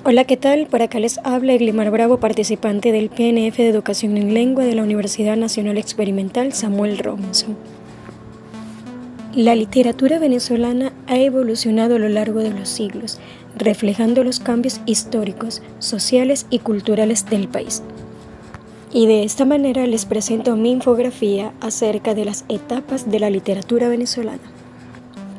Hola, ¿qué tal? Por acá les habla Eglimar Bravo, participante del PNF de Educación en Lengua de la Universidad Nacional Experimental Samuel Robinson. La literatura venezolana ha evolucionado a lo largo de los siglos, reflejando los cambios históricos, sociales y culturales del país. Y de esta manera les presento mi infografía acerca de las etapas de la literatura venezolana.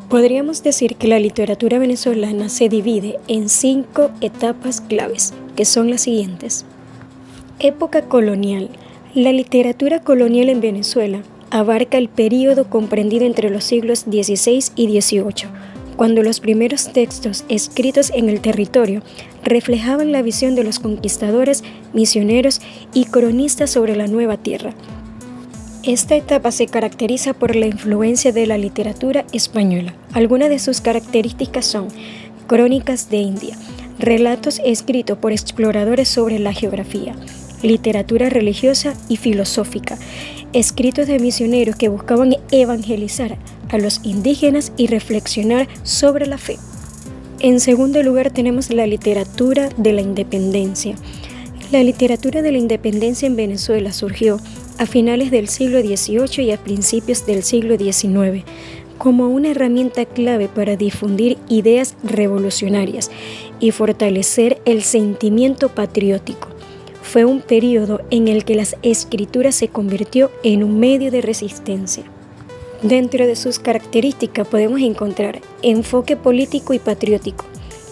Podríamos decir que la literatura venezolana se divide en 5 etapas claves, que son las siguientes. Época colonial. La literatura colonial en Venezuela abarca el período comprendido entre los siglos XVI y XVIII, cuando los primeros textos escritos en el territorio reflejaban la visión de los conquistadores, misioneros y cronistas sobre la nueva tierra. Esta etapa se caracteriza por la influencia de la literatura española. Algunas de sus características son crónicas de India, relatos escritos por exploradores sobre la geografía, literatura religiosa y filosófica, escritos de misioneros que buscaban evangelizar a los indígenas y reflexionar sobre la fe. En segundo lugar tenemos la literatura de la independencia. La literatura de la independencia en Venezuela surgió a finales del siglo XVIII y a principios del siglo XIX, como una herramienta clave para difundir ideas revolucionarias y fortalecer el sentimiento patriótico. Fue un periodo en el que la escritura se convirtió en un medio de resistencia. Dentro de sus características podemos encontrar enfoque político y patriótico,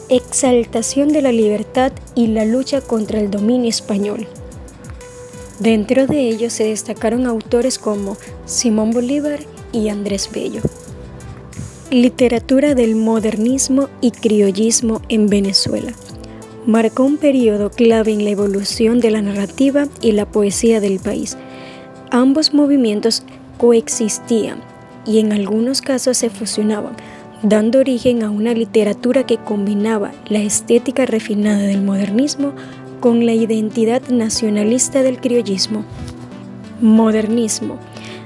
exaltación de la libertad y la lucha contra el dominio español. Dentro de ellos se destacaron autores como Simón Bolívar y Andrés Bello. Literatura del modernismo y criollismo en Venezuela. Marcó un periodo clave en la evolución de la narrativa y la poesía del país. Ambos movimientos coexistían y en algunos casos se fusionaban, dando origen a una literatura que combinaba la estética refinada del modernismo con la identidad nacionalista del criollismo. Modernismo.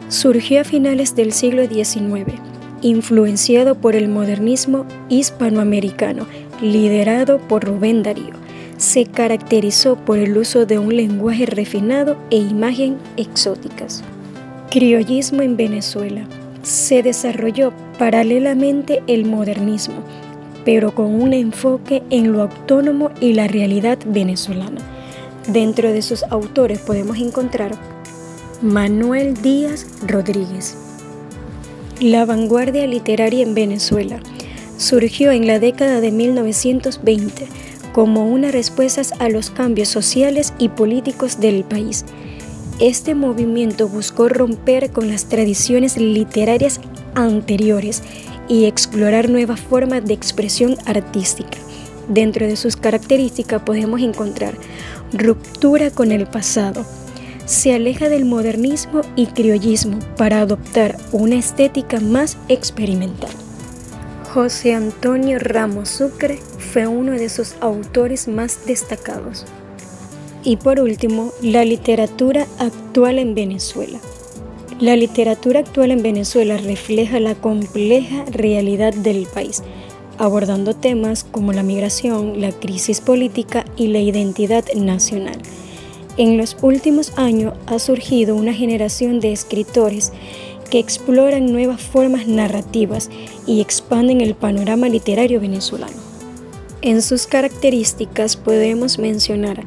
Surgió a finales del siglo XIX, influenciado por el modernismo hispanoamericano, liderado por Rubén Darío. Se caracterizó por el uso de un lenguaje refinado e imagen exóticas. Criollismo en Venezuela. Se desarrolló paralelamente el modernismo, pero con un enfoque en lo autónomo y la realidad venezolana. Dentro de sus autores podemos encontrar Manuel Díaz Rodríguez. La vanguardia literaria en Venezuela surgió en la década de 1920 como una respuesta a los cambios sociales y políticos del país. Este movimiento buscó romper con las tradiciones literarias anteriores y explorar nuevas formas de expresión artística. Dentro de sus características podemos encontrar ruptura con el pasado. Se aleja del modernismo y criollismo para adoptar una estética más experimental. José Antonio Ramos Sucre fue uno de sus autores más destacados. Y por último, la literatura actual en Venezuela. La literatura actual en Venezuela refleja la compleja realidad del país, abordando temas como la migración, la crisis política y la identidad nacional. En los últimos años ha surgido una generación de escritores que exploran nuevas formas narrativas y expanden el panorama literario venezolano. En sus características podemos mencionar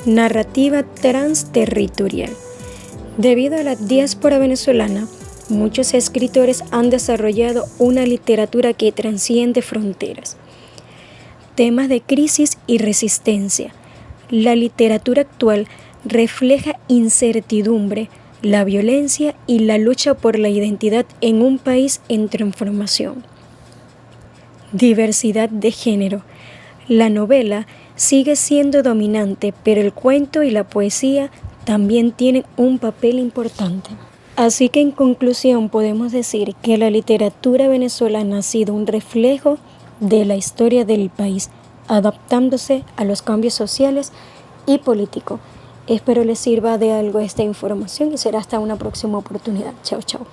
narrativa transterritorial. Debido a la diáspora venezolana, muchos escritores han desarrollado una literatura que trasciende fronteras. Temas de crisis y resistencia. La literatura actual refleja incertidumbre, la violencia y la lucha por la identidad en un país en transformación. Diversidad de género. La novela sigue siendo dominante, pero el cuento y la poesía también tienen un papel importante. Así que en conclusión podemos decir que la literatura venezolana ha sido un reflejo de la historia del país, adaptándose a los cambios sociales y políticos. Espero les sirva de algo esta información y será hasta una próxima oportunidad. Chao, chao.